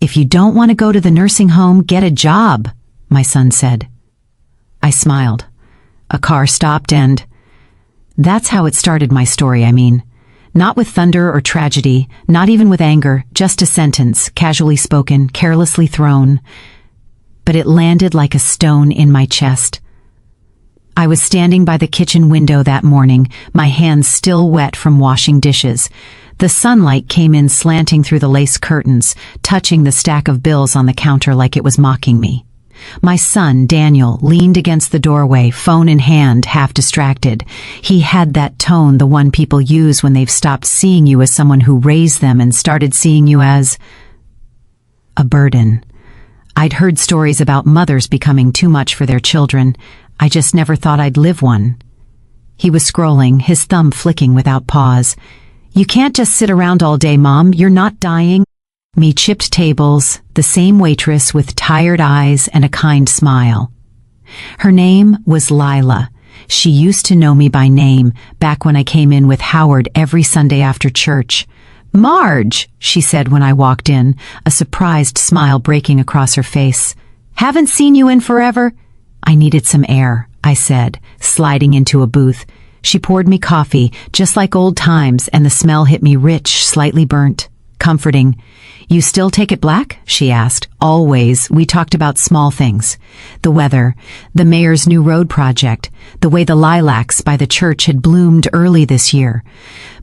"If you don't want to go to the nursing home, get a job," my son said. I smiled. A car stopped and... That's how it started, my story, I mean. Not with thunder or tragedy, not even with anger, just a sentence, casually spoken, carelessly thrown. But it landed like a stone in my chest. I was standing by the kitchen window that morning, my hands still wet from washing dishes. The sunlight came in slanting through the lace curtains, touching the stack of bills on the counter like it was mocking me. My son, Daniel, leaned against the doorway, phone in hand, half distracted. He had that tone, the one people use when they've stopped seeing you as someone who raised them and started seeing you as a burden. I'd heard stories about mothers becoming too much for their children. I just never thought I'd live one. He was scrolling, his thumb flicking without pause. "You can't just sit around all day, Mom. You're not dying." Me chipped tables, the same waitress with tired eyes and a kind smile. Her name was Lila. She used to know me by name back when I came in with Howard every Sunday after church. "Marge," she said when I walked in, a surprised smile breaking across her face. "Haven't seen you in forever." "I needed some air," I said, sliding into a booth. She poured me coffee, just like old times, and the smell hit me rich, slightly burnt, comforting. "You still take it black?" she asked. "Always." We talked about small things. The weather, the mayor's new road project, the way the lilacs by the church had bloomed early this year.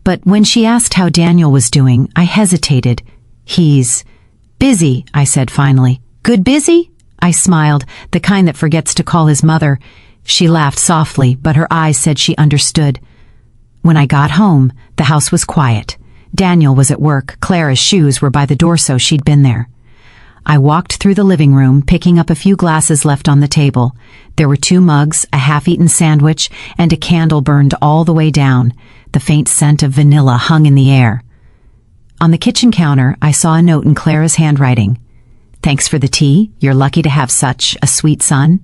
But when she asked how Daniel was doing, I hesitated. "He's busy," I said finally. "Good busy?" I smiled, the kind that forgets to call his mother. She laughed softly, but her eyes said she understood. When I got home, the house was quiet. Daniel was at work. Clara's shoes were by the door, so she'd been there. I walked through the living room, picking up a few glasses left on the table. There were 2 mugs, a half-eaten sandwich, and a candle burned all the way down. The faint scent of vanilla hung in the air. On the kitchen counter, I saw a note in Clara's handwriting. "Thanks for the tea. You're lucky to have such a sweet son."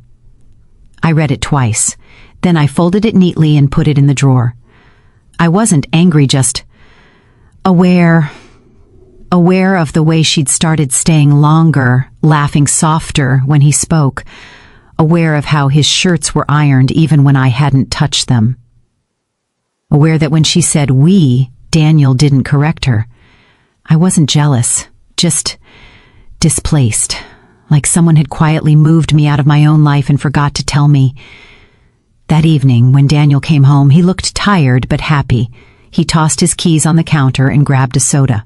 I read it twice. Then I folded it neatly and put it in the drawer. I wasn't angry, just aware of the way she'd started staying longer, laughing softer when he spoke, aware of how his shirts were ironed even when I hadn't touched them. Aware that when she said "we," Daniel didn't correct her. I wasn't jealous, just displaced, like someone had quietly moved me out of my own life and forgot to tell me. That evening, when Daniel came home, he looked tired but happy. He tossed his keys on the counter and grabbed a soda.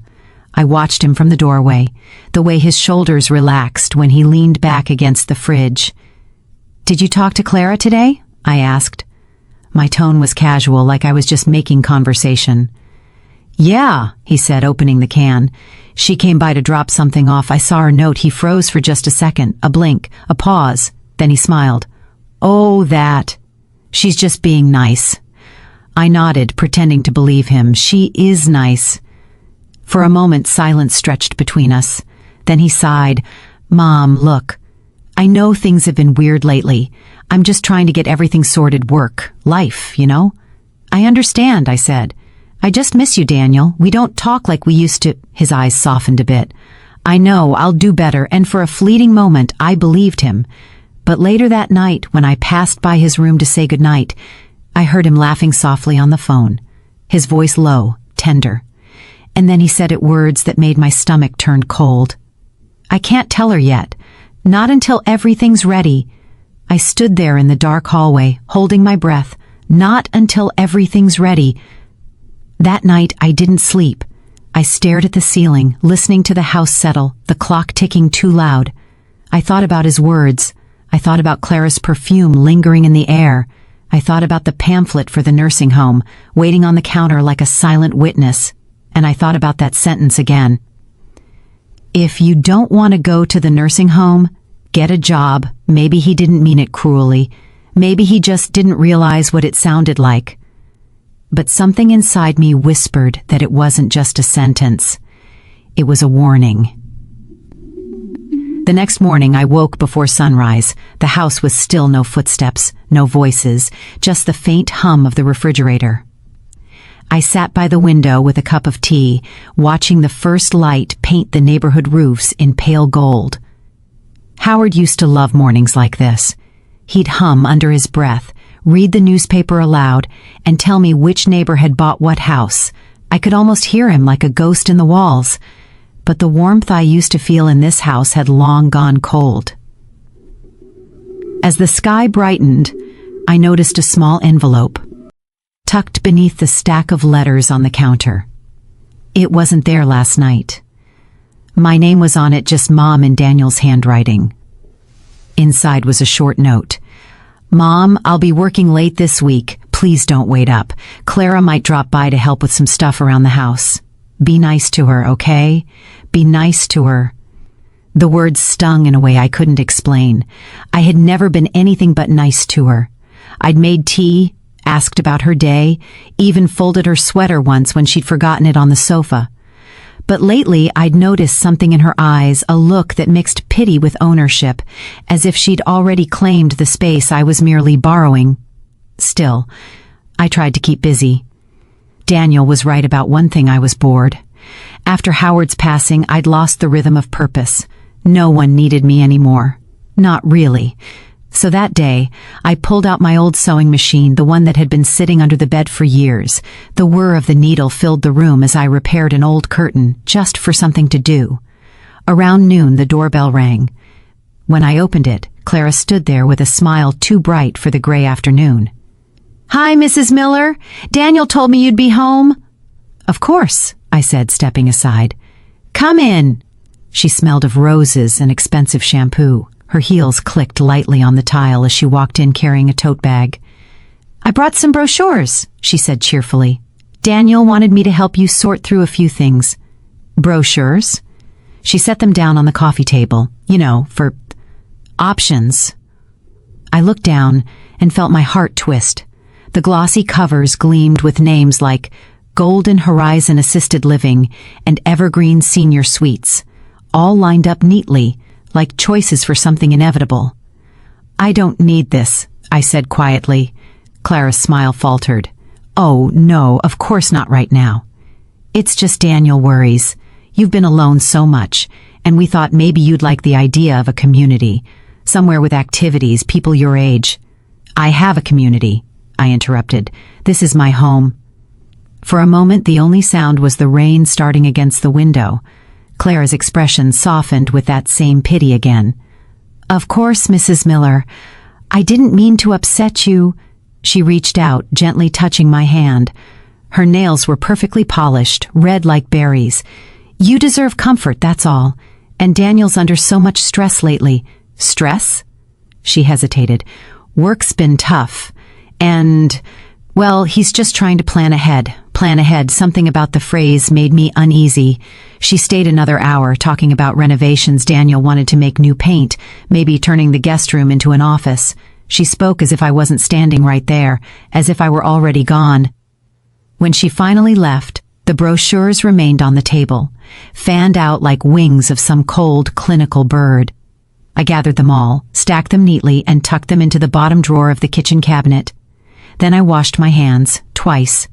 I watched him from the doorway, the way his shoulders relaxed when he leaned back against the fridge. "Did you talk to Clara today?" I asked. My tone was casual, like I was just making conversation. "Yeah," he said, opening the can. "She came by to drop something off. I saw her note." He froze for just a second, a blink, a pause. Then he smiled. "Oh, that. She's just being nice." I nodded, pretending to believe him. "She is nice." For a moment, silence stretched between us. Then he sighed. "Mom, look. I know things have been weird lately. I'm just trying to get everything sorted, work, life, you know?" "I understand," I said. "I just miss you, Daniel. We don't talk like we used to." His eyes softened a bit. "I know, I'll do better," and for a fleeting moment, I believed him. But later that night, when I passed by his room to say goodnight, I heard him laughing softly on the phone, his voice low, tender. And then he said it words that made my stomach turn cold. "I can't tell her yet. Not until everything's ready." I stood there in the dark hallway, holding my breath. Not until everything's ready. That night, I didn't sleep. I stared at the ceiling, listening to the house settle, the clock ticking too loud. I thought about his words. I thought about Clara's perfume lingering in the air. I thought about the pamphlet for the nursing home, waiting on the counter like a silent witness. And I thought about that sentence again. "If you don't want to go to the nursing home, get a job." Maybe he didn't mean it cruelly. Maybe he just didn't realize what it sounded like. But something inside me whispered that it wasn't just a sentence. It was a warning. The next morning, I woke before sunrise. The house was still, no footsteps, no voices, just the faint hum of the refrigerator. I sat by the window with a cup of tea, watching the first light paint the neighborhood roofs in pale gold. Howard used to love mornings like this. He'd hum under his breath, read the newspaper aloud, and tell me which neighbor had bought what house. I could almost hear him like a ghost in the walls. But the warmth I used to feel in this house had long gone cold. As the sky brightened, I noticed a small envelope, tucked beneath the stack of letters on the counter. It wasn't there last night. My name was on it, just Mom in Daniel's handwriting. Inside was a short note. Mom, I'll be working late this week. Please don't wait up. Clara might drop by to help with some stuff around the house. Be nice to her, okay? Be nice to her. The words stung in a way I couldn't explain. I had never been anything but nice to her. I'd made tea, asked about her day, even folded her sweater once when she'd forgotten it on the sofa. But lately I'd noticed something in her eyes, a look that mixed pity with ownership, as if she'd already claimed the space I was merely borrowing. Still, I tried to keep busy. Daniel was right about one thing: I was bored. After Howard's passing, I'd lost the rhythm of purpose. No one needed me anymore. Not really. So that day, I pulled out my old sewing machine, the one that had been sitting under the bed for years. The whir of the needle filled the room as I repaired an old curtain, just for something to do. Around noon, the doorbell rang. When I opened it, Clara stood there with a smile too bright for the gray afternoon. "Hi, Mrs. Miller. Daniel told me you'd be home." "Of course," I said, stepping aside. "Come in." She smelled of roses and expensive shampoo. Her heels clicked lightly on the tile as she walked in carrying a tote bag. "I brought some brochures," she said cheerfully. "Daniel wanted me to help you sort through a few things." "Brochures?" She set them down on the coffee table, for options. I looked down and felt my heart twist. The glossy covers gleamed with names like Golden Horizon Assisted Living and Evergreen Senior Suites, all lined up neatly, like choices for something inevitable. "I don't need this," I said quietly. Clara's smile faltered. "Oh, no, of course not right now. It's just Daniel worries. You've been alone so much, and we thought maybe you'd like the idea of a community, somewhere with activities, people your age." "I have a community," I interrupted. "This is my home." For a moment, the only sound was the rain starting against the window. Clara's expression softened with that same pity again. "Of course, Mrs. Miller. I didn't mean to upset you." She reached out, gently touching my hand. Her nails were perfectly polished, red like berries. "You deserve comfort, that's all. And Daniel's under so much stress lately." "Stress?" She hesitated. "Work's been tough. And, well, he's just trying to plan ahead. Something about the phrase made me uneasy. She stayed another hour, talking about renovations Daniel wanted to make, new paint, maybe turning the guest room into an office. She spoke as if I wasn't standing right there, as if I were already gone. When she finally left, the brochures remained on the table, fanned out like wings of some cold, clinical bird. I gathered them all, stacked them neatly, and tucked them into the bottom drawer of the kitchen cabinet. Then I washed my hands, twice.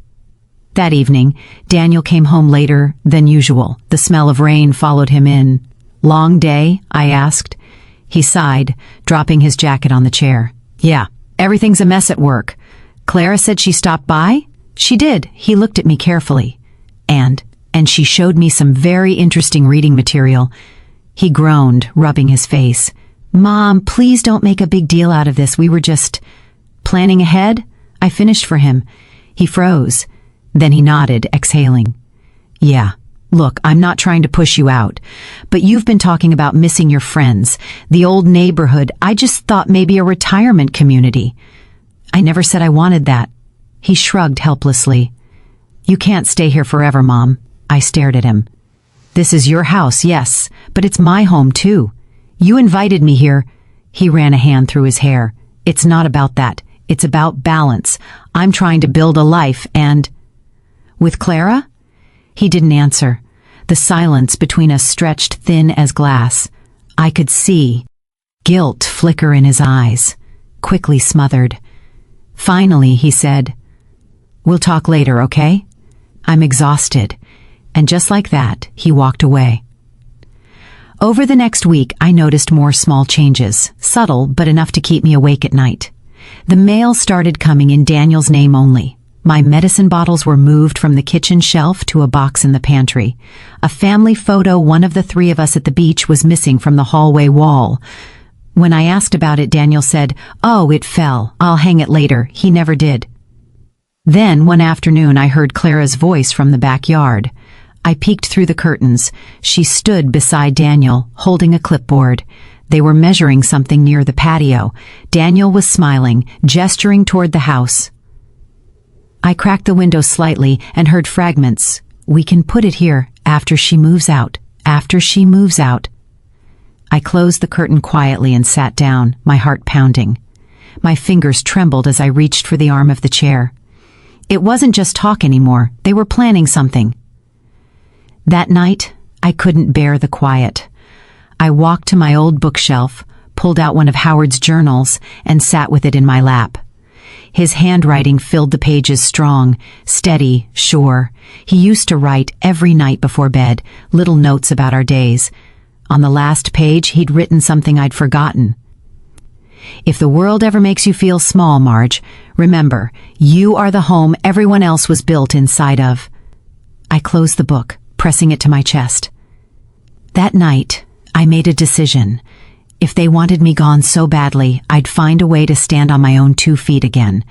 That evening, Daniel came home later than usual. The smell of rain followed him in. "Long day?" I asked. He sighed, dropping his jacket on the chair. "Yeah, everything's a mess at work. Clara said she stopped by?" "She did." He looked at me carefully. And she showed me some very interesting reading material." He groaned, rubbing his face. "Mom, please don't make a big deal out of this. We were just planning ahead." I finished for him. He froze. Then he nodded, exhaling. "Yeah, look, I'm not trying to push you out, but you've been talking about missing your friends, the old neighborhood. I just thought maybe a retirement community." "I never said I wanted that." He shrugged helplessly. "You can't stay here forever, Mom." I stared at him. "This is your house, yes, but it's my home too. You invited me here." He ran a hand through his hair. "It's not about that. It's about balance. I'm trying to build a life and—" "With Clara?" He didn't answer. The silence between us stretched thin as glass. I could see guilt flicker in his eyes, quickly smothered. Finally, he said, "We'll talk later, okay?" I'm exhausted." And just like that, he walked away. Over the next week, I noticed more small changes, subtle but enough to keep me awake at night. The mail started coming in Daniel's name only. My medicine bottles were moved from the kitchen shelf to a box in the pantry. A family photo, one of the three of us at the beach, was missing from the hallway wall. When I asked about it, Daniel said, "Oh, it fell. I'll hang it later." He never did. Then, one afternoon, I heard Clara's voice from the backyard. I peeked through the curtains. She stood beside Daniel, holding a clipboard. They were measuring something near the patio. Daniel was smiling, gesturing toward the house. I cracked the window slightly and heard fragments. "We can put it here, after she moves out, after she moves out." I closed the curtain quietly and sat down, my heart pounding. My fingers trembled as I reached for the arm of the chair. It wasn't just talk anymore. They were planning something. That night, I couldn't bear the quiet. I walked to my old bookshelf, pulled out one of Howard's journals, and sat with it in my lap. His handwriting filled the pages, strong, steady, sure. He used to write every night before bed, little notes about our days. On the last page, he'd written something I'd forgotten. "If the world ever makes you feel small, Marge, remember, you are the home everyone else was built inside of." I closed the book, pressing it to my chest. That night, I made a decision. If they wanted me gone so badly, I'd find a way to stand on my own 2 feet again.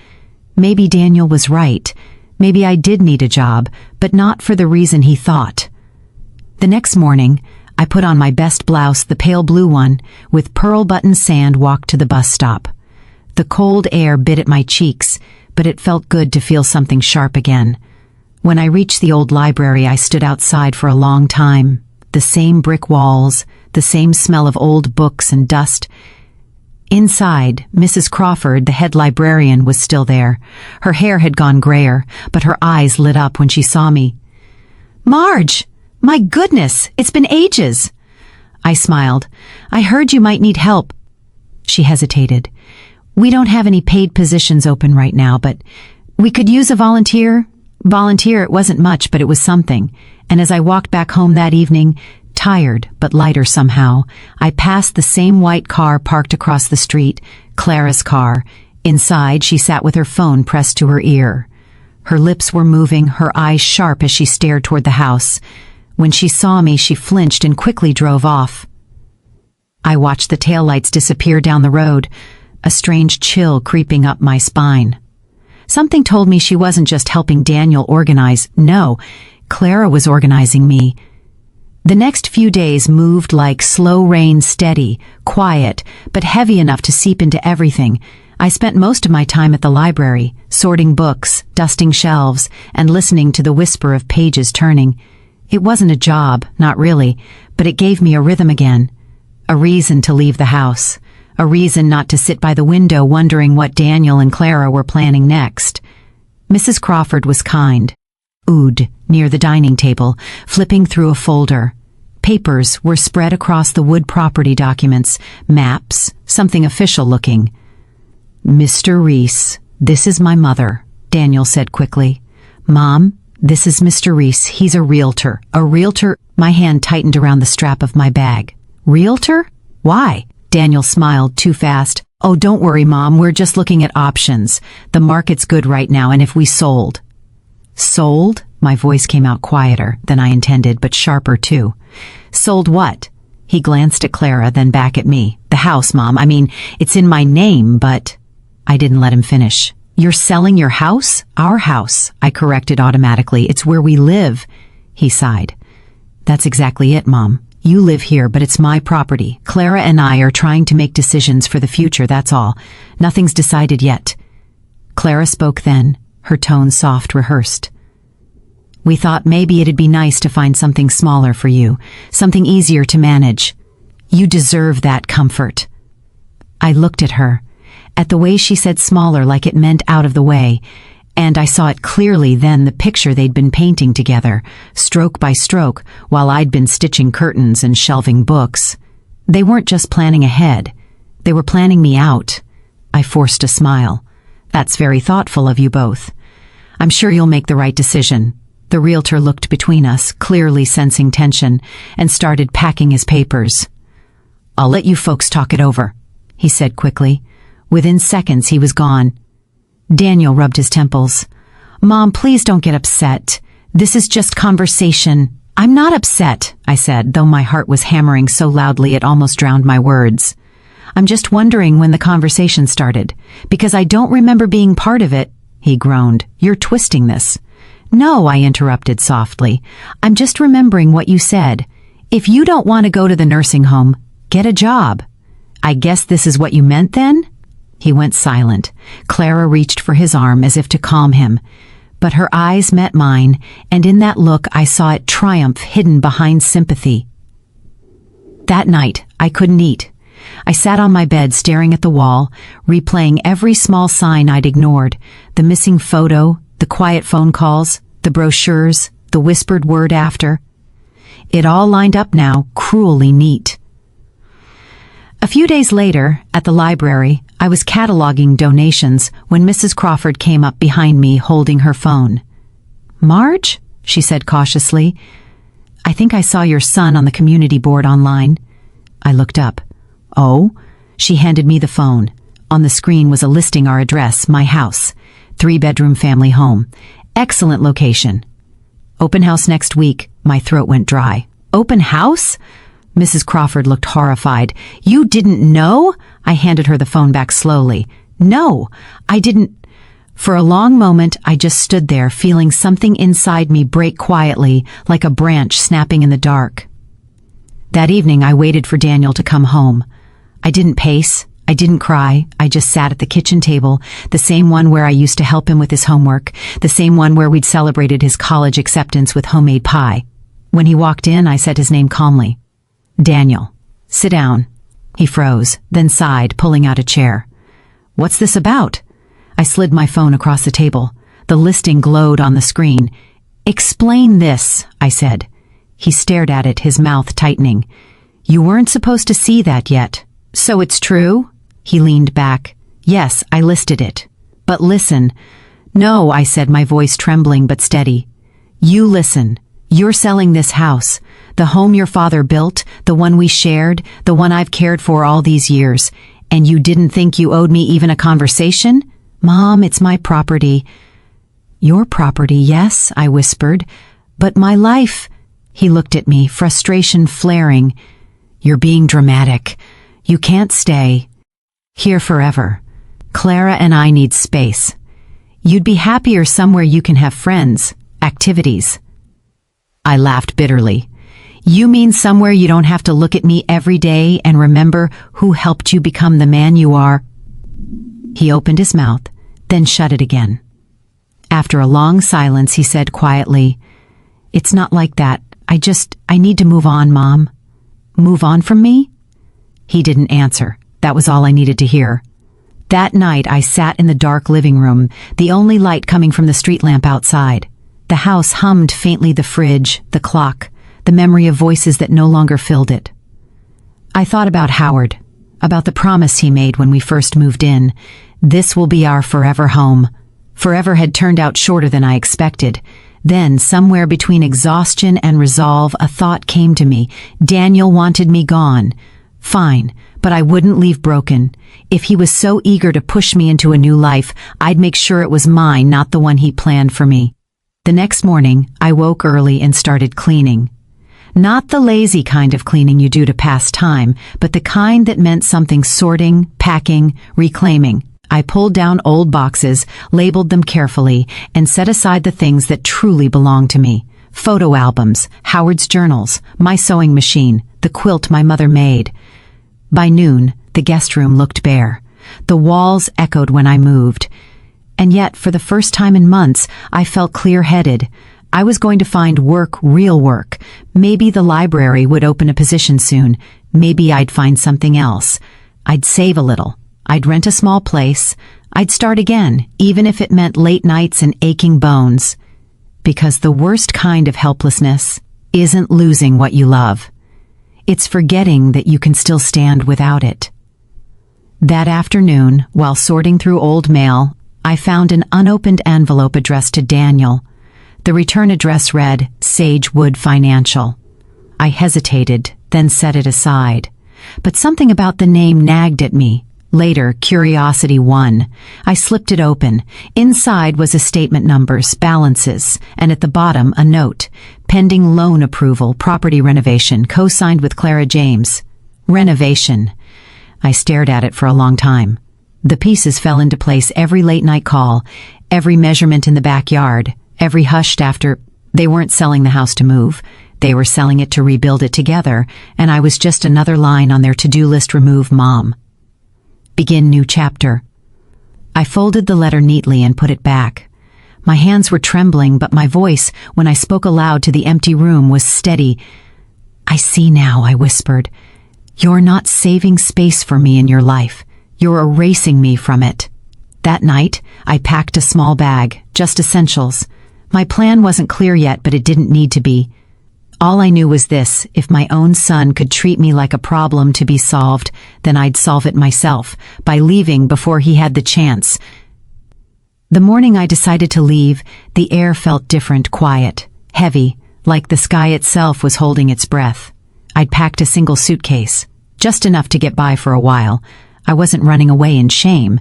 Maybe Daniel was right. Maybe I did need a job, but not for the reason he thought. The next morning, I put on my best blouse, the pale blue one, with pearl-button sand, walked to the bus stop. The cold air bit at my cheeks, but it felt good to feel something sharp again. When I reached the old library, I stood outside for a long time. The same brick walls, the same smell of old books and dust. Inside, Mrs. Crawford, the head librarian, was still there. Her hair had gone grayer, but her eyes lit up when she saw me. "Marge! My goodness, it's been ages!" I smiled. "I heard you might need help." She hesitated. "We don't have any paid positions open right now, but we could use a volunteer." Volunteer, it wasn't much, but it was something. And as I walked back home that evening, tired but lighter somehow, I passed the same white car parked across the street, Clara's car. Inside, she sat with her phone pressed to her ear. Her lips were moving, her eyes sharp as she stared toward the house. When she saw me, she flinched and quickly drove off. I watched the taillights disappear down the road, a strange chill creeping up my spine. Something told me she wasn't just helping Daniel organize. No, Clara was organizing me. The next few days moved like slow rain, steady, quiet, but heavy enough to seep into everything. I spent most of my time at the library, sorting books, dusting shelves, and listening to the whisper of pages turning. It wasn't a job, not really, but it gave me a rhythm again. A reason to leave the house. A reason not to sit by the window wondering what Daniel and Clara were planning next. Mrs. Crawford was kind. Ood, near the dining table, flipping through a folder. Papers were spread across the wood property documents, maps, something official looking. "Mr. Reese, this is my mother," Daniel said quickly. "Mom, this is Mr. Reese. He's a realtor." "A realtor?" My hand tightened around the strap of my bag. "Realtor? Why?" Daniel smiled too fast. "Oh, don't worry, Mom. We're just looking at options. The market's good right now, and if we sold." "Sold?" My voice came out quieter than I intended, but sharper too. "Sold what?" He glanced at Clara, then back at me. "The house, Mom. I mean, it's in my name, but—" I didn't let him finish. "You're selling your house?" "Our house," I corrected automatically. "It's where we live." He sighed. "That's exactly it, Mom. You live here, but it's my property. Clara and I are trying to make decisions for the future, that's all. Nothing's decided yet." Clara spoke then, her tone soft, rehearsed. "We thought maybe it'd be nice to find something smaller for you, something easier to manage. You deserve that comfort." I looked at her, at the way she said smaller, like it meant out of the way, and I saw it clearly then, the picture they'd been painting together, stroke by stroke, while I'd been stitching curtains and shelving books. They weren't just planning ahead. They were planning me out. I forced a smile. "That's very thoughtful of you both. I'm sure you'll make the right decision. The realtor looked between us, clearly sensing tension, and started packing his papers. "I'll let you folks talk it over," he said quickly. Within seconds, he was gone. Daniel rubbed his temples. "Mom, please don't get upset. This is just conversation." "I'm not upset," I said, though my heart was hammering so loudly it almost drowned my words. "I'm just wondering when the conversation started, because I don't remember being part of it." He groaned. "You're twisting this." "No," I interrupted softly. "I'm just remembering what you said. If you don't want to go to the nursing home, get a job." "I guess this is what you meant then?" He went silent. Clara reached for his arm as if to calm him, but her eyes met mine, and in that look I saw it triumph hidden behind sympathy. That night, I couldn't eat. I sat on my bed staring at the wall, replaying every small sign I'd ignored, the missing photo, the quiet phone calls, the brochures, the whispered word after. It all lined up now, cruelly neat. A few days later, at the library, I was cataloging donations when Mrs. Crawford came up behind me holding her phone. "Marge?" she said cautiously. "I think I saw your son on the community board online." I looked up. "Oh?" She handed me the phone. On the screen was a listing our address, my house, 3-bedroom family home. Excellent location. "Open house next week." My throat went dry. "Open house?" Mrs. Crawford looked horrified. "You didn't know?" I handed her the phone back slowly. "No, I didn't." For a long moment, I just stood there, feeling something inside me break quietly, like a branch snapping in the dark. That evening, I waited for Daniel to come home. I didn't pace. I didn't cry. I just sat at the kitchen table, the same one where I used to help him with his homework, the same one where we'd celebrated his college acceptance with homemade pie. When he walked in, I said his name calmly. "Daniel, sit down." He froze, then sighed, pulling out a chair. "What's this about?" I slid my phone across the table. The listing glowed on the screen. "Explain this," I said. He stared at it, his mouth tightening. "You weren't supposed to see that yet." "So it's true?" He leaned back. "Yes, I listed it. But listen." "No," I said, my voice trembling but steady. "You listen. You're selling this house. The home your father built, the one we shared, the one I've cared for all these years. And you didn't think you owed me even a conversation? Mom, it's my property." "Your property, yes," I whispered. "But my life." He looked at me, frustration flaring. "You're being dramatic. You can't stay here forever. Clara and I need space. You'd be happier somewhere you can have friends, activities." I laughed bitterly. "You mean somewhere you don't have to look at me every day and remember who helped you become the man you are?" He opened his mouth, then shut it again. After a long silence, he said quietly, "It's not like that. I need to move on, Mom." "Move on from me?" He didn't answer. That was all I needed to hear. That night, I sat in the dark living room, the only light coming from the street lamp outside. The house hummed faintly, the fridge, the clock, the memory of voices that no longer filled it. I thought about Howard, about the promise he made when we first moved in. This will be our forever home. Forever had turned out shorter than I expected. Then, somewhere between exhaustion and resolve, a thought came to me. Daniel wanted me gone. Fine, but I wouldn't leave broken. If he was so eager to push me into a new life, I'd make sure it was mine, not the one he planned for me. The next morning, I woke early and started cleaning. Not the lazy kind of cleaning you do to pass time, but the kind that meant something: sorting, packing, reclaiming. I pulled down old boxes, labeled them carefully, and set aside the things that truly belonged to me. Photo albums, Howard's journals, my sewing machine, the quilt my mother made. By noon, the guest room looked bare. The walls echoed when I moved. And yet, for the first time in months, I felt clear-headed. I was going to find work, real work. Maybe the library would open a position soon. Maybe I'd find something else. I'd save a little. I'd rent a small place. I'd start again, even if it meant late nights and aching bones. Because the worst kind of helplessness isn't losing what you love. It's forgetting that you can still stand without it. That afternoon, while sorting through old mail, I found an unopened envelope addressed to Daniel. The return address read, Sagewood Financial. I hesitated, then set it aside. But something about the name nagged at me. Later, curiosity won. I slipped it open. Inside was a statement numbers, balances, and at the bottom a note. Pending loan approval, property renovation, co-signed with Clara James. Renovation. I stared at it for a long time. The pieces fell into place every late-night call, every measurement in the backyard, every hushed after. They weren't selling the house to move. They were selling it to rebuild it together, and I was just another line on their to-do list. Remove mom. Begin new chapter. I folded the letter neatly and put it back. My hands were trembling, but my voice, when I spoke aloud to the empty room, was steady. I see now, I whispered. You're not saving space for me in your life. You're erasing me from it. That night, I packed a small bag, just essentials. My plan wasn't clear yet, but it didn't need to be. All I knew was this: if my own son could treat me like a problem to be solved, then I'd solve it myself, by leaving before he had the chance. The morning I decided to leave, the air felt different, quiet, heavy, like the sky itself was holding its breath. I'd packed a single suitcase, just enough to get by for a while. I wasn't running away in shame.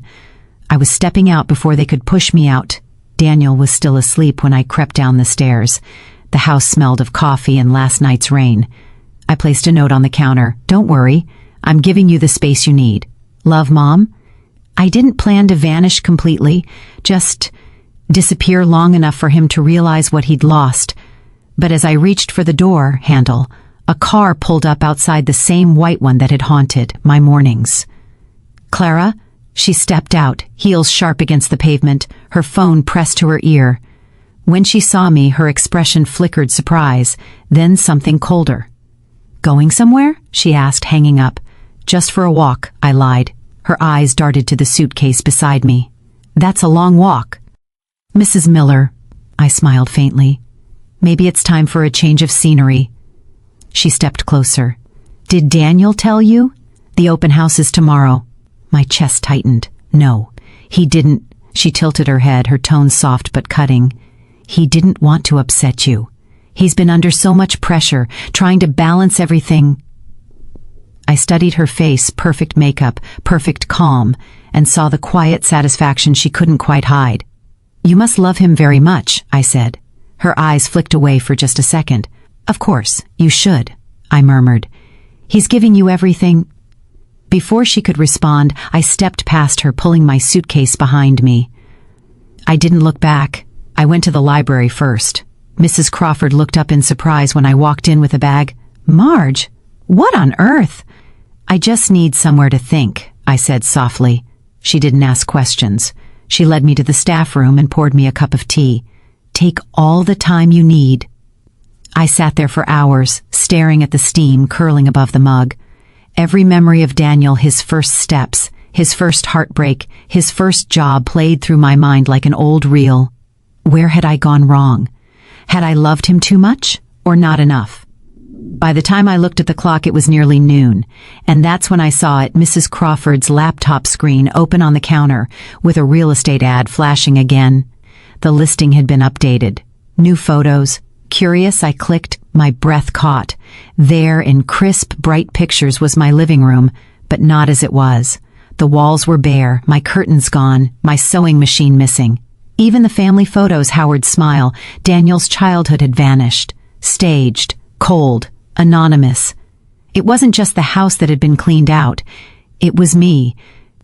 I was stepping out before they could push me out. Daniel was still asleep when I crept down the stairs. The house smelled of coffee and last night's rain. I placed a note on the counter. Don't worry, I'm giving you the space you need. Love, Mom. I didn't plan to vanish completely, just disappear long enough for him to realize what he'd lost. But as I reached for the door handle, a car pulled up outside the same white one that had haunted my mornings. Clara? She stepped out, heels sharp against the pavement, her phone pressed to her ear. When she saw me, her expression flickered surprise, then something colder. Going somewhere? She asked, hanging up. Just for a walk, I lied. Her eyes darted to the suitcase beside me. That's a long walk. Mrs. Miller, I smiled faintly. Maybe it's time for a change of scenery. She stepped closer. Did Daniel tell you? The open house is tomorrow. My chest tightened. No, he didn't. She tilted her head, her tone soft but cutting. He didn't want to upset you. He's been under so much pressure, trying to balance everything. I studied her face, perfect makeup, perfect calm, and saw the quiet satisfaction she couldn't quite hide. You must love him very much, I said. Her eyes flicked away for just a second. Of course, you should, I murmured. He's giving you everything. Before she could respond, I stepped past her, pulling my suitcase behind me. I didn't look back. I went to the library first. Mrs. Crawford looked up in surprise when I walked in with a bag. Marge, what on earth? I just need somewhere to think, I said softly. She didn't ask questions. She led me to the staff room and poured me a cup of tea. Take all the time you need. I sat there for hours, staring at the steam curling above the mug. Every memory of Daniel, his first steps, his first heartbreak, his first job played through my mind like an old reel. Where had I gone wrong? Had I loved him too much, or not enough? By the time I looked at the clock, it was nearly noon, and that's when I saw it, Mrs. Crawford's laptop screen open on the counter, with a real estate ad flashing again. The listing had been updated. New photos. Curious, I clicked, my breath caught. There, in crisp, bright pictures, was my living room, but not as it was. The walls were bare, my curtains gone, my sewing machine missing. Even the family photos, Howard's smile, Daniel's childhood had vanished. Staged, cold, anonymous. It wasn't just the house that had been cleaned out. It was me.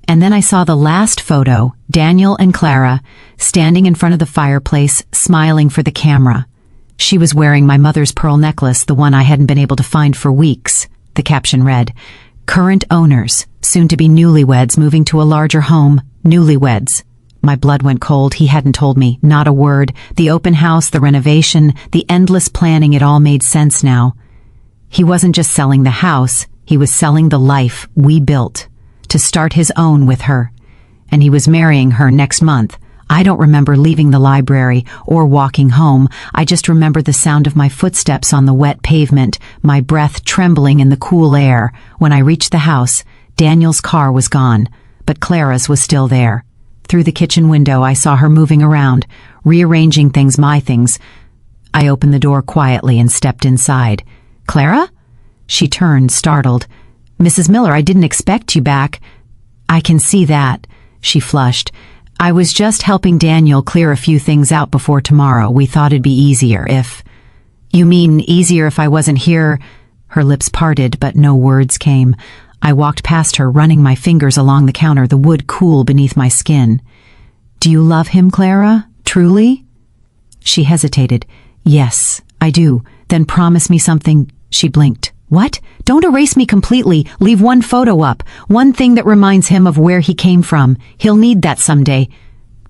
And then I saw the last photo, Daniel and Clara, standing in front of the fireplace, smiling for the camera. She was wearing my mother's pearl necklace, the one I hadn't been able to find for weeks. The caption read, "Current owners, soon to be newlyweds moving to a larger home, newlyweds." My blood went cold. He hadn't told me, not a word. The open house, the renovation, the endless planning, it all made sense now. He wasn't just selling the house, he was selling the life we built, to start his own with her. And he was marrying her next month. I don't remember leaving the library or walking home. I just remember the sound of my footsteps on the wet pavement, my breath trembling in the cool air. When I reached the house, Daniel's car was gone, but Clara's was still there. Through the kitchen window, I saw her moving around, rearranging things, my things. I opened the door quietly and stepped inside. "Clara?" She turned, startled. "Mrs. Miller, I didn't expect you back." "I can see that." She flushed. "I was just helping Daniel clear a few things out before tomorrow. We thought it'd be easier if—" "You mean easier if I wasn't here?" Her lips parted, but no words came. I walked past her, running my fingers along the counter, the wood cool beneath my skin. "Do you love him, Clara? Truly?" She hesitated. "Yes, I do." "Then promise me something." She blinked. "What?" "Don't erase me completely. Leave one photo up. One thing that reminds him of where he came from. He'll need that someday."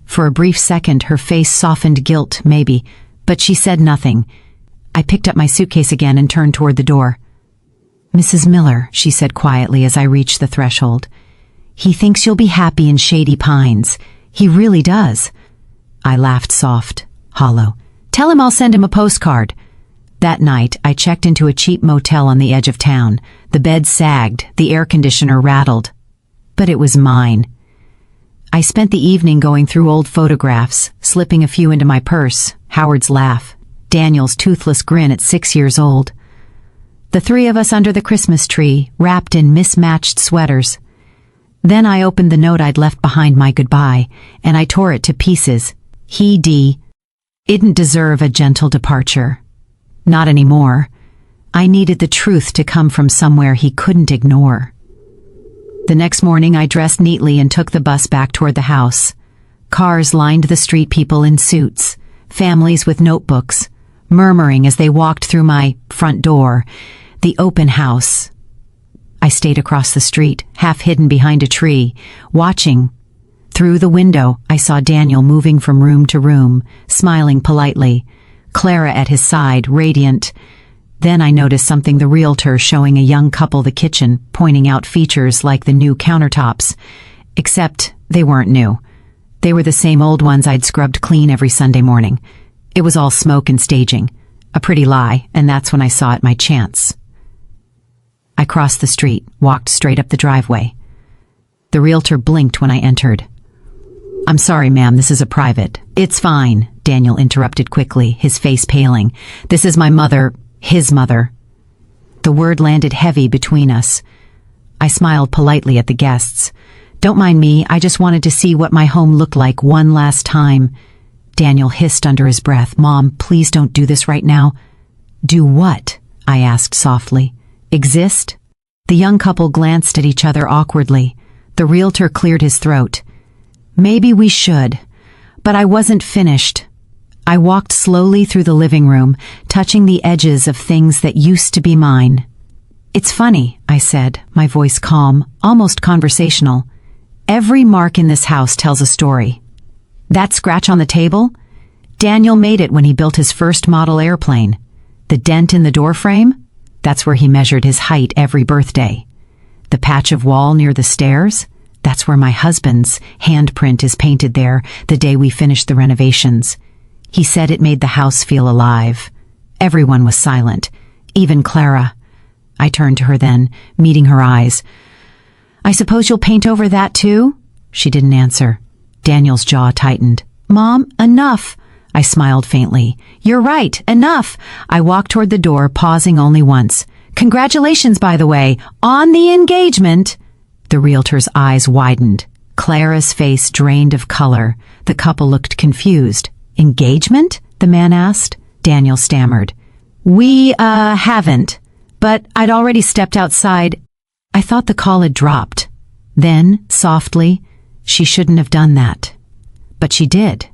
For a brief second, her face softened guilt, maybe, but she said nothing. I picked up my suitcase again and turned toward the door. "Mrs. Miller," she said quietly as I reached the threshold, "he thinks you'll be happy in Shady Pines. He really does." I laughed soft, hollow. "Tell him I'll send him a postcard." That night, I checked into a cheap motel on the edge of town. The bed sagged, the air conditioner rattled. But it was mine. I spent the evening going through old photographs, slipping a few into my purse. Howard's laugh, Daniel's toothless grin at 6 years old. The three of us under the Christmas tree, wrapped in mismatched sweaters. Then I opened the note I'd left behind my goodbye, and I tore it to pieces. He didn't deserve a gentle departure. Not anymore. I needed the truth to come from somewhere he couldn't ignore. The next morning I dressed neatly and took the bus back toward the house. Cars lined the street, people in suits, families with notebooks, murmuring as they walked through my front door, the open house. I stayed across the street, half hidden behind a tree, watching. Through the window, I saw Daniel moving from room to room, smiling politely, Clara at his side, radiant. Then I noticed something, the realtor showing a young couple the kitchen, pointing out features like the new countertops. Except they weren't new. They were the same old ones I'd scrubbed clean every Sunday morning. It was all smoke and staging. A pretty lie, and that's when I saw it, my chance. I crossed the street, walked straight up the driveway. The realtor blinked when I entered. "I'm sorry, ma'am, this is a private." "It's fine," Daniel interrupted quickly, his face paling. "This is my mother, his mother." The word landed heavy between us. I smiled politely at the guests. "Don't mind me, I just wanted to see what my home looked like one last time." Daniel hissed under his breath. "Mom, please don't do this right now." "Do what?" I asked softly. "Exist?" The young couple glanced at each other awkwardly. The realtor cleared his throat. "Maybe we should." But I wasn't finished. I walked slowly through the living room, touching the edges of things that used to be mine. "It's funny," I said, my voice calm, almost conversational. "Every mark in this house tells a story. That scratch on the table? Daniel made it when he built his first model airplane. The dent in the doorframe? That's where he measured his height every birthday. The patch of wall near the stairs? That's where my husband's handprint is painted there the day we finished the renovations. He said it made the house feel alive." Everyone was silent, even Clara. I turned to her then, meeting her eyes. "I suppose you'll paint over that too?" She didn't answer. Daniel's jaw tightened. "Mom, enough." I smiled faintly. "You're right, enough." I walked toward the door, pausing only once. "Congratulations, by the way, on the engagement." The realtor's eyes widened. Clara's face drained of color. The couple looked confused. "Engagement?" the man asked. Daniel stammered. "We, haven't. But I'd already stepped outside." I thought the call had dropped. Then, softly, "She shouldn't have done that." "But she did.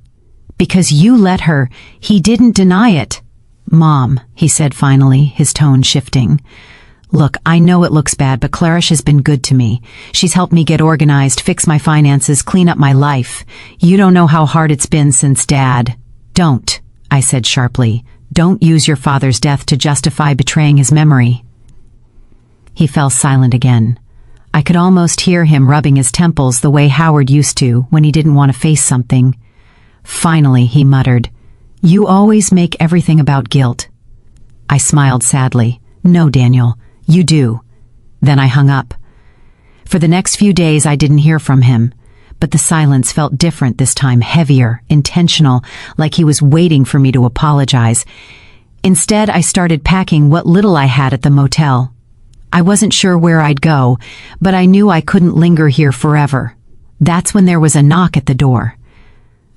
Because you let her. He didn't deny it." "Mom," he said finally, his tone shifting. "Look, I know it looks bad, but Clarish has been good to me. She's helped me get organized, fix my finances, clean up my life. You don't know how hard it's been since Dad." "Don't," I said sharply. "Don't use your father's death to justify betraying his memory." He fell silent again. I could almost hear him rubbing his temples the way Howard used to when he didn't want to face something. Finally, he muttered, "You always make everything about guilt." I smiled sadly. "No, Daniel, you do." Then I hung up. For the next few days I didn't hear from him, but the silence felt different this time, heavier, intentional, like he was waiting for me to apologize. Instead, I started packing what little I had at the motel. I wasn't sure where I'd go, but I knew I couldn't linger here forever. That's when there was a knock at the door.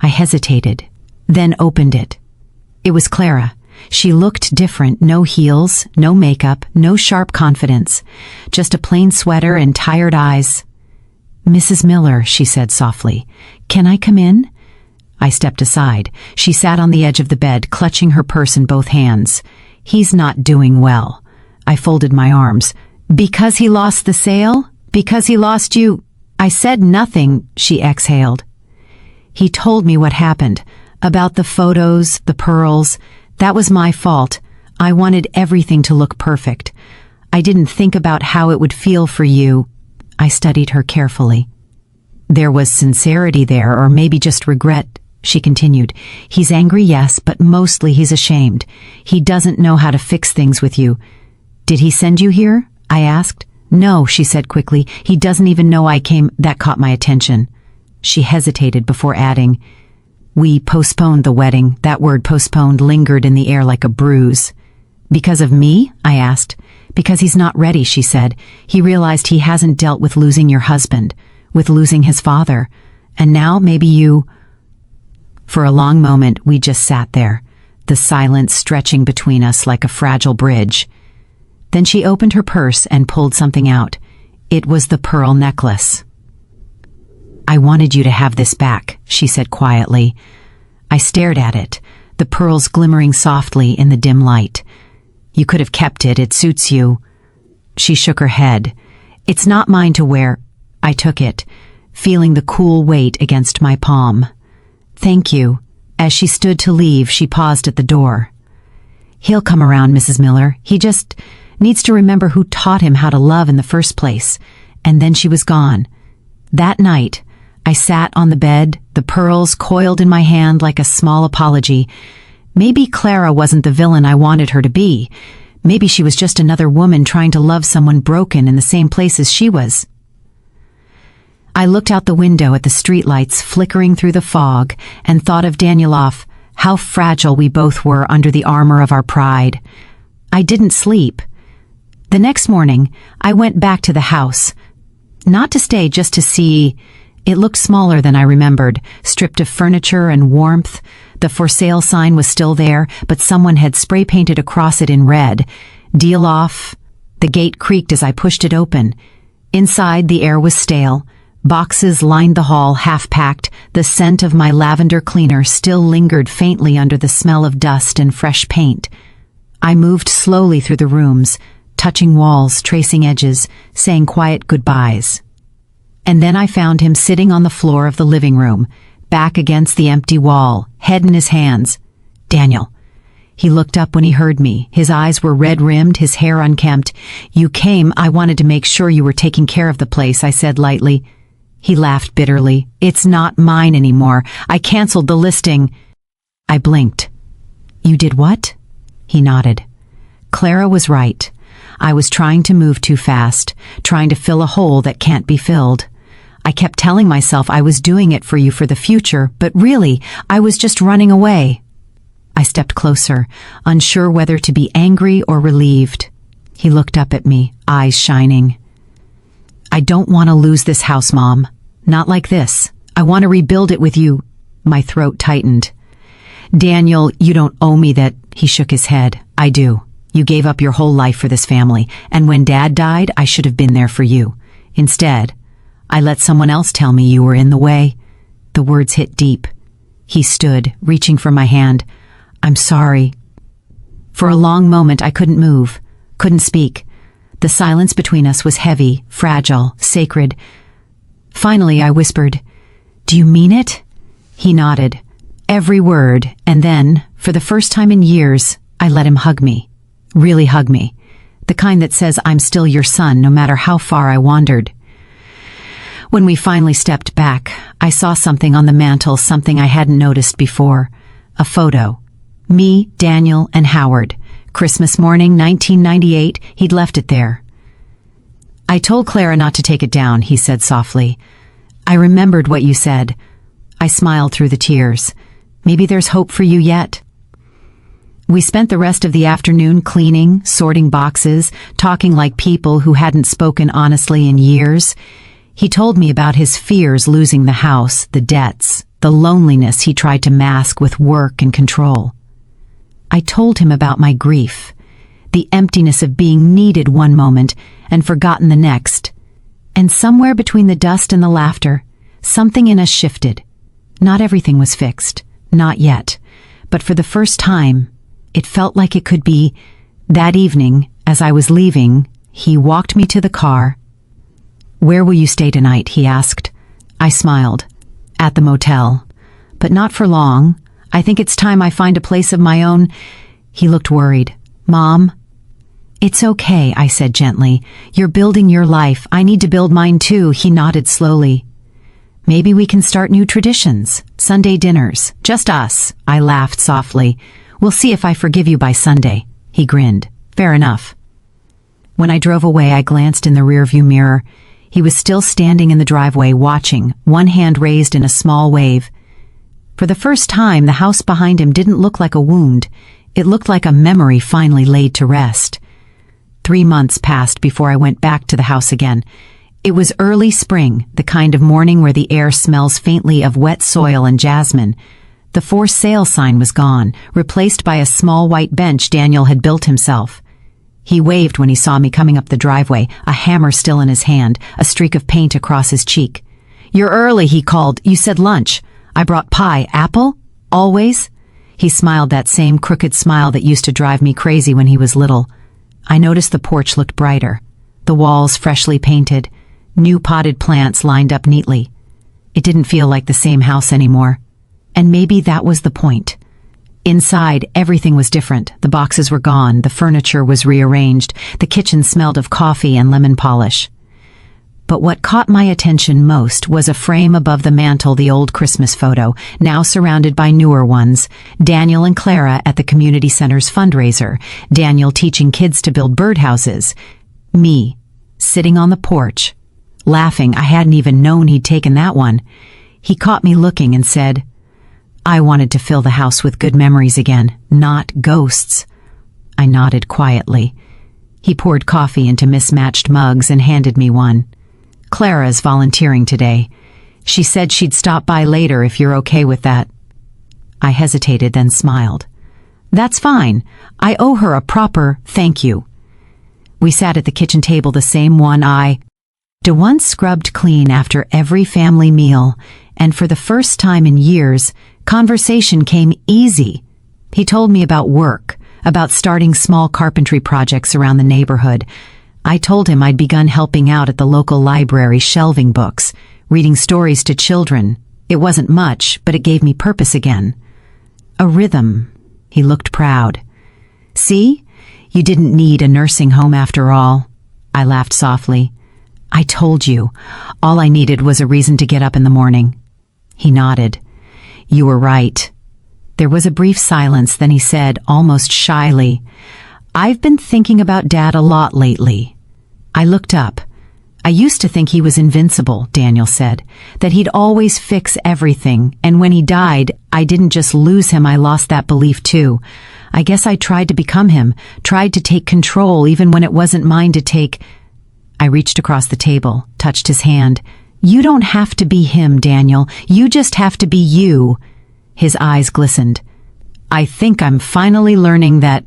I hesitated, then opened it. It was Clara. She looked different, no heels, no makeup, no sharp confidence, just a plain sweater and tired eyes. "Mrs. Miller," she said softly, "can I come in?" I stepped aside. She sat on the edge of the bed, clutching her purse in both hands. "He's not doing well." I folded my arms. "Because he lost the sale? Because he lost you?" "I said nothing," she exhaled. "He told me what happened. About the photos, the pearls. That was my fault. I wanted everything to look perfect. I didn't think about how it would feel for you." I studied her carefully. "There was sincerity there, or maybe just regret," she continued. "He's angry, yes, but mostly he's ashamed. He doesn't know how to fix things with you." "Did he send you here?" I asked. "No," she said quickly. "He doesn't even know I came." That caught my attention. She hesitated before adding, "We postponed the wedding." That word postponed lingered in the air like a bruise. "Because of me?" I asked. "Because he's not ready," she said. "He realized he hasn't dealt with losing your husband, with losing his father. And now maybe you—" For a long moment, we just sat there, the silence stretching between us like a fragile bridge. Then she opened her purse and pulled something out. It was the pearl necklace. "I wanted you to have this back," she said quietly. I stared at it, the pearls glimmering softly in the dim light. "You could have kept it. It suits you." She shook her head. "It's not mine to wear." I took it, feeling the cool weight against my palm. "Thank you." As she stood to leave, she paused at the door. "He'll come around, Mrs. Miller. He just needs to remember who taught him how to love in the first place." And then she was gone. That night, I sat on the bed, the pearls coiled in my hand like a small apology. Maybe Clara wasn't the villain I wanted her to be. Maybe she was just another woman trying to love someone broken in the same place as she was. I looked out the window at the streetlights flickering through the fog and thought of Danielov, how fragile we both were under the armor of our pride. I didn't sleep. The next morning, I went back to the house. Not to stay, just to see. It looked smaller than I remembered, stripped of furniture and warmth. The for sale sign was still there, but someone had spray painted across it in red. "Deal off." The gate creaked as I pushed it open. Inside, the air was stale. Boxes lined the hall, half-packed. The scent of my lavender cleaner still lingered faintly under the smell of dust and fresh paint. I moved slowly through the rooms, touching walls, tracing edges, saying quiet goodbyes. And then I found him sitting on the floor of the living room, back against the empty wall, head in his hands. "Daniel." He looked up when he heard me. His eyes were red-rimmed, his hair unkempt. "You came. I wanted to make sure you were taking care of the place," I said lightly. He laughed bitterly. "It's not mine anymore. I canceled the listing." I blinked. "You did what?" He nodded. Clara was right. I was trying to move too fast, trying to fill a hole that can't be filled. I kept telling myself I was doing it for you for the future, but really, I was just running away. I stepped closer, unsure whether to be angry or relieved. He looked up at me, eyes shining. "I don't want to lose this house, Mom. Not like this. I want to rebuild it with you." My throat tightened. "Daniel, you don't owe me that." He shook his head. "I do. You gave up your whole life for this family, and when Dad died, I should have been there for you. Instead, I let someone else tell me you were in the way." The words hit deep. He stood, reaching for my hand. "I'm sorry." For a long moment I couldn't move, couldn't speak. The silence between us was heavy, fragile, sacred. Finally I whispered, "Do you mean it?" He nodded. Every word, and then, for the first time in years, I let him hug me. Really hug me. The kind that says I'm still your son no matter how far I wandered. When we finally stepped back, I saw something on the mantel, something I hadn't noticed before. A photo. Me, Daniel, and Howard. Christmas morning, 1998, he'd left it there. "I told Clara not to take it down," he said softly. I remembered what you said. I smiled through the tears. Maybe there's hope for you yet. We spent the rest of the afternoon cleaning, sorting boxes, talking like people who hadn't spoken honestly in years. He told me about his fears losing the house, the debts, the loneliness he tried to mask with work and control. I told him about my grief, the emptiness of being needed one moment and forgotten the next. And somewhere between the dust and the laughter, something in us shifted. Not everything was fixed, not yet, but for the first time, it felt like it could be. That evening, as I was leaving, he walked me to the car. "Where will you stay tonight?" he asked. I smiled. "At the motel. But not for long. I think it's time I find a place of my own." He looked worried. "Mom?" "It's okay," I said gently. "You're building your life. I need to build mine too." He nodded slowly. "Maybe we can start new traditions. Sunday dinners. Just us." I laughed softly. "We'll see if I forgive you by Sunday." He grinned. "Fair enough." When I drove away, I glanced in the rearview mirror. He was still standing in the driveway, watching, one hand raised in a small wave. For the first time, the house behind him didn't look like a wound. It looked like a memory finally laid to rest. 3 months passed before I went back to the house again. It was early spring, the kind of morning where the air smells faintly of wet soil and jasmine. The for sale sign was gone, replaced by a small white bench Daniel had built himself. He waved when he saw me coming up the driveway, a hammer still in his hand, a streak of paint across his cheek. "You're early," he called. "You said lunch." "I brought pie. Apple? Always?" He smiled, that same crooked smile that used to drive me crazy when he was little. I noticed the porch looked brighter, the walls freshly painted, new potted plants lined up neatly. It didn't feel like the same house anymore. And maybe that was the point. Inside, everything was different. The boxes were gone, the furniture was rearranged, the kitchen smelled of coffee and lemon polish. But what caught my attention most was a frame above the mantel, the old Christmas photo, now surrounded by newer ones. Daniel and Clara at the community center's fundraiser, Daniel teaching kids to build birdhouses, me, sitting on the porch, laughing. I hadn't even known he'd taken that one. He caught me looking and said, "I wanted to fill the house with good memories again, not ghosts." I nodded quietly. He poured coffee into mismatched mugs and handed me one. "Clara's volunteering today. She said she'd stop by later if you're okay with that." I hesitated, then smiled. "That's fine. I owe her a proper thank you." We sat at the kitchen table, the same one I once scrubbed clean after every family meal, and for the first time in years, conversation came easy. He told me about work, about starting small carpentry projects around the neighborhood. I told him I'd begun helping out at the local library, shelving books, reading stories to children. It wasn't much, but it gave me purpose again. A rhythm. He looked proud. "See? You didn't need a nursing home after all." I laughed softly. "I told you. All I needed was a reason to get up in the morning." He nodded. "You were right." There was a brief silence, then he said, almost shyly, "I've been thinking about Dad a lot lately." I looked up. "I used to think he was invincible," Daniel said, "that he'd always fix everything, and when he died, I didn't just lose him, I lost that belief too. I guess I tried to become him, tried to take control even when it wasn't mine to take." I reached across the table, touched his hand. "You don't have to be him, Daniel. You just have to be you." His eyes glistened. "I think I'm finally learning that."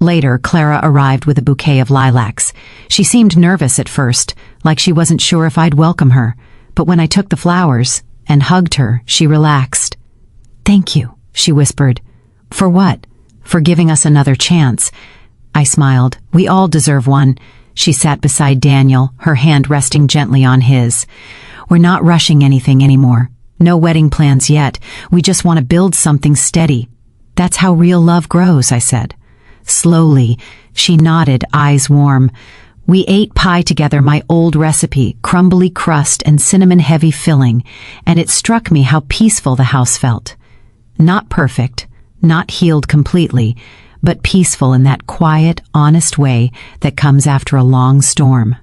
Later, Clara arrived with a bouquet of lilacs. She seemed nervous at first, like she wasn't sure if I'd welcome her, but when I took the flowers and hugged her, she relaxed. "Thank you," she whispered. "For what?" "For giving us another chance." I smiled. "We all deserve one." She sat beside Daniel, her hand resting gently on his. "We're not rushing anything anymore. No wedding plans yet. We just want to build something steady. That's how real love grows," I said. Slowly, she nodded, eyes warm. We ate pie together, my old recipe, crumbly crust and cinnamon-heavy filling, and it struck me how peaceful the house felt. Not perfect, not healed completely, but peaceful in that quiet, honest way that comes after a long storm.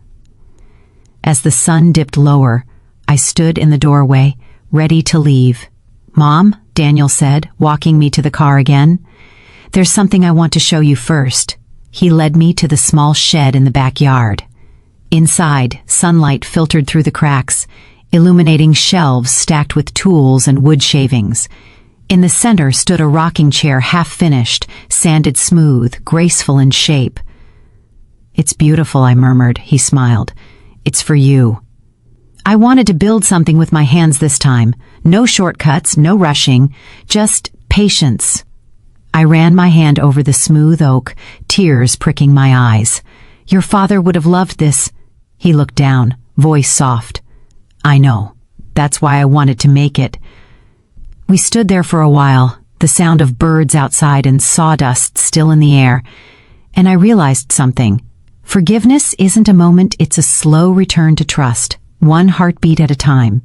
As the sun dipped lower, I stood in the doorway, ready to leave. "Mom," Daniel said, walking me to the car again. "There's something I want to show you first." He led me to the small shed in the backyard. Inside, sunlight filtered through the cracks, illuminating shelves stacked with tools and wood shavings. In the center stood a rocking chair half-finished, sanded smooth, graceful in shape. "It's beautiful," I murmured. He smiled. "It's for you." I wanted to build something with my hands this time. No shortcuts, no rushing, just patience. I ran my hand over the smooth oak, tears pricking my eyes. "Your father would have loved this." He looked down, voice soft. "I know. That's why I wanted to make it." We stood there for a while, the sound of birds outside and sawdust still in the air, and I realized something. Forgiveness isn't a moment, it's a slow return to trust, one heartbeat at a time.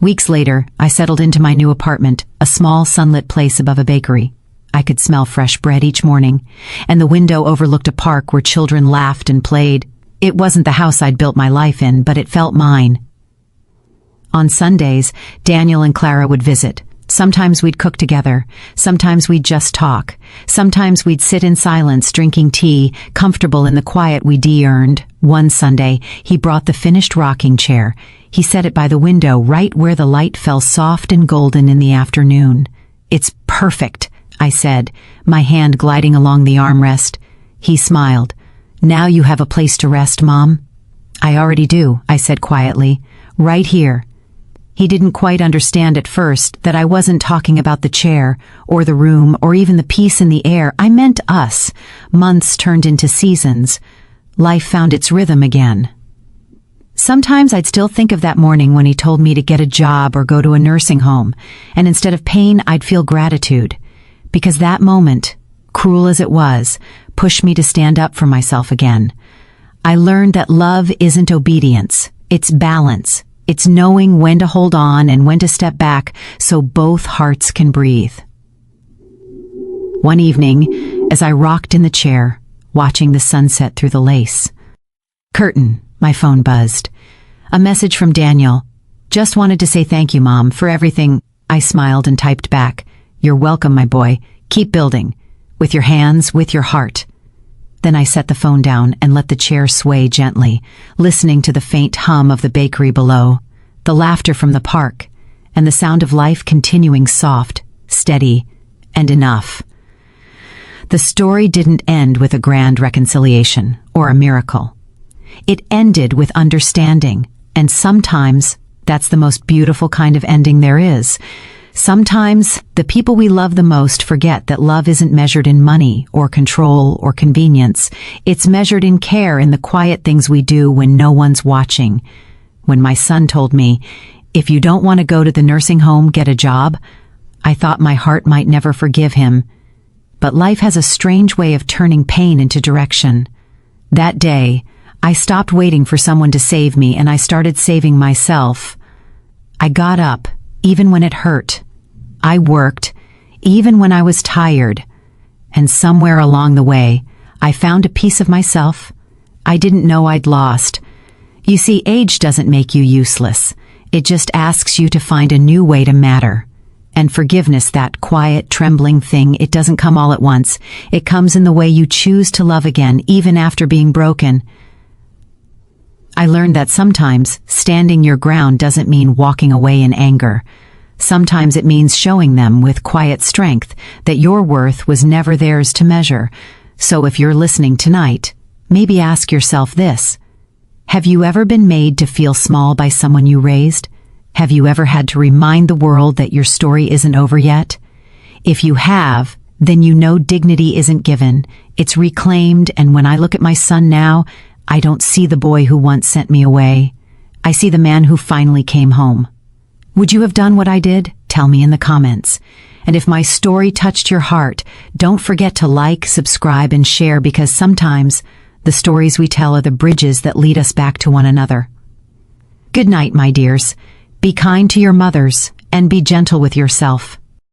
Weeks later, I settled into my new apartment, a small sunlit place above a bakery. I could smell fresh bread each morning, and the window overlooked a park where children laughed and played. It wasn't the house I'd built my life in, but it felt mine. On Sundays, Daniel and Clara would visit. Sometimes we'd cook together. Sometimes we'd just talk. Sometimes we'd sit in silence, drinking tea, comfortable in the quiet we'd earned. One Sunday, he brought the finished rocking chair. He set it by the window, right where the light fell soft and golden in the afternoon. "It's perfect," I said, my hand gliding along the armrest. He smiled. "Now you have a place to rest, Mom." "I already do," I said quietly. "Right here." He didn't quite understand at first that I wasn't talking about the chair, or the room, or even the peace in the air. I meant us. Months turned into seasons. Life found its rhythm again. Sometimes I'd still think of that morning when he told me to get a job or go to a nursing home, and instead of pain, I'd feel gratitude. Because that moment, cruel as it was, pushed me to stand up for myself again. I learned that love isn't obedience, it's balance. It's knowing when to hold on and when to step back so both hearts can breathe. One evening, as I rocked in the chair, watching the sunset through the lace. "Curtain," my phone buzzed. A message from Daniel. "Just wanted to say thank you, Mom, for everything." I smiled and typed back. "You're welcome, my boy. Keep building. With your hands, with your heart." Then I set the phone down and let the chair sway gently, listening to the faint hum of the bakery below, the laughter from the park, and the sound of life continuing soft, steady, and enough. The story didn't end with a grand reconciliation or a miracle. It ended with understanding, and sometimes that's the most beautiful kind of ending there is. Sometimes the people we love the most forget that love isn't measured in money or control or convenience. It's measured in care, in the quiet things we do when no one's watching. When my son told me, "If you don't want to go to the nursing home, get a job," I thought my heart might never forgive him. But life has a strange way of turning pain into direction. That day, I stopped waiting for someone to save me and I started saving myself. I got up, even when it hurt. I worked, even when I was tired. And somewhere along the way, I found a piece of myself I didn't know I'd lost. You see, age doesn't make you useless. It just asks you to find a new way to matter. And forgiveness, that quiet, trembling thing, it doesn't come all at once. It comes in the way you choose to love again, even after being broken. I learned that sometimes standing your ground doesn't mean walking away in anger. Sometimes it means showing them with quiet strength that your worth was never theirs to measure. So if you're listening tonight, maybe ask yourself this. Have you ever been made to feel small by someone you raised? Have you ever had to remind the world that your story isn't over yet? If you have, then you know dignity isn't given. It's reclaimed, and when I look at my son now, I don't see the boy who once sent me away. I see the man who finally came home. Would you have done what I did? Tell me in the comments. And if my story touched your heart, don't forget to like, subscribe, and share, because sometimes the stories we tell are the bridges that lead us back to one another. Good night, my dears. Be kind to your mothers and be gentle with yourself.